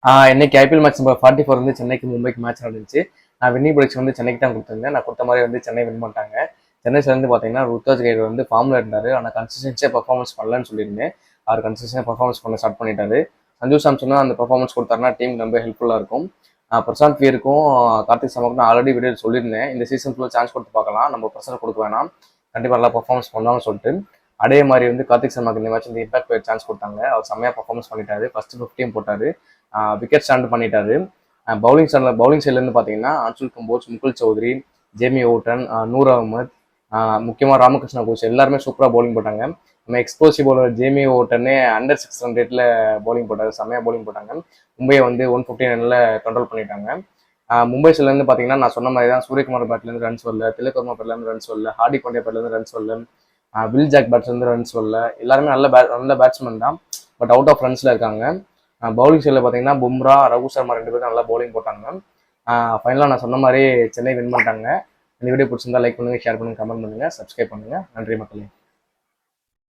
இன்னைக்கு IPL match number 44 வந்து சென்னைக்கு மும்பைக்கு மேட்ச் நடந்துச்சு. நான் வின்னிங் ப்ரெடிக்ஷன் வந்து சென்னைக்கு தான் கொடுத்துருந்தேன். நான் கொடுத்த மாதிரி வந்து சென்னை வின் பண்ணிட்டாங்க. சென்னை சேர்ந்து பார்த்தீங்கன்னா ருத்ராஜ் கைடு வந்து ஃபார்மில் இருந்தார். ஆனால் கன்சிஸ்டன்சியாக பர்ஃபார்மன்ஸ் பண்ணலன்னு சொல்லியிருந்தேன். அவர் கன்சிஸ்டன்சியாக பர்ஃபார்மன்ஸ் பண்ண ஸ்டார்ட் பண்ணிட்டாரு. சஞ்சு சாம்சனும் அந்த பர்ஃபார்மன்ஸ் கொடுத்தாருன்னா டீம் ரொம்ப ஹெல்ப்ஃபுல்லாக இருக்கும். பிரசாந்த் வீருக்கும் கார்த்திக் சர்மாவுக்கும் நான் ஆல்ரெடி வீடியோ சொல்லியிருந்தேன். இந்த சீசன் ஃபுல்லாக சான்ஸ் கொடுத்து பார்க்கலாம், நம்ம பிரசன்ட் கொடுக்க வேணாம், கண்டிப்பாக நல்லா பர்ஃபார்மன்ஸ் பண்ணலாம்னு சொல்லிட்டு. அதே மாதிரி வந்து கார்த்திக் சர்மாக்கு இந்த மேட்ச் வந்து இம்பாக்ட் பிளேயர் சான்ஸ் கொடுத்தாங்க. அவர் செம்மையாக பர்ஃபார்மன்ஸ் பண்ணிட்டாரு. ஃபர்ஸ்ட் 50 போட்டார், விக்கெட் ஸ்டாண்ட் பண்ணிட்டாரு. பவுலிங் சைட்லேருந்து பார்த்தீங்கன்னா அன்சுல் கம்போஜ், முகுல் சௌத்ரி, ஜேமி ஓட்டன், நூர் அகமது, முக்கியமாக ராமகிருஷ்ணா கோச் எல்லாருமே சூப்பராக பவுலிங் போட்டாங்க. நம்ம எக்ஸ்ப்ளோசிவ் பவுலர் ஜேமி ஓட்டனே அண்டர் 600 பவுலிங் போட்டார், செம்மையாக பவுலிங் போட்டாங்க. மும்பையை வந்து 159 கண்ட்ரோல் பண்ணிட்டாங்க. மும்பை சைட்லேருந்து பார்த்தீங்கன்னா நான் சொன்ன மாதிரி தான், சூரியகுமார் பேட்லேருந்து ரன்ஸ் வரல, திலக் வர்மா பேட்லேருந்து ரன்ஸ் வரல, ஹார்டிக் பாண்டியா பேட்லேருந்து ரன்ஸ் வரல, வில் ஜாக் பேட்ஸ்லேருந்து ரன்ஸ் வரல. எல்லாருமே நல்ல பேட்ஸ்மேன் தான், பட் அவுட் ஆஃப் ரன்ஸில் இருக்காங்க. பவுலிங் சைடில் பார்த்தீங்கன்னா பும்ரா, ரகு சர்மா 2 பேரும் நல்லா பவுலிங் போட்டாங்க. ஃபைனலாக நான் சொன்ன மாதிரி சென்னை வின் பண்ணிட்டாங்க. இந்த வீடியோ பிடிச்சிருந்தா லைக் பண்ணுங்கள், ஷேர் பண்ணுங்கள், கமெண்ட் பண்ணுங்கள், சப்ஸ்கிரைப் பண்ணுங்கள். நன்றி மக்களே.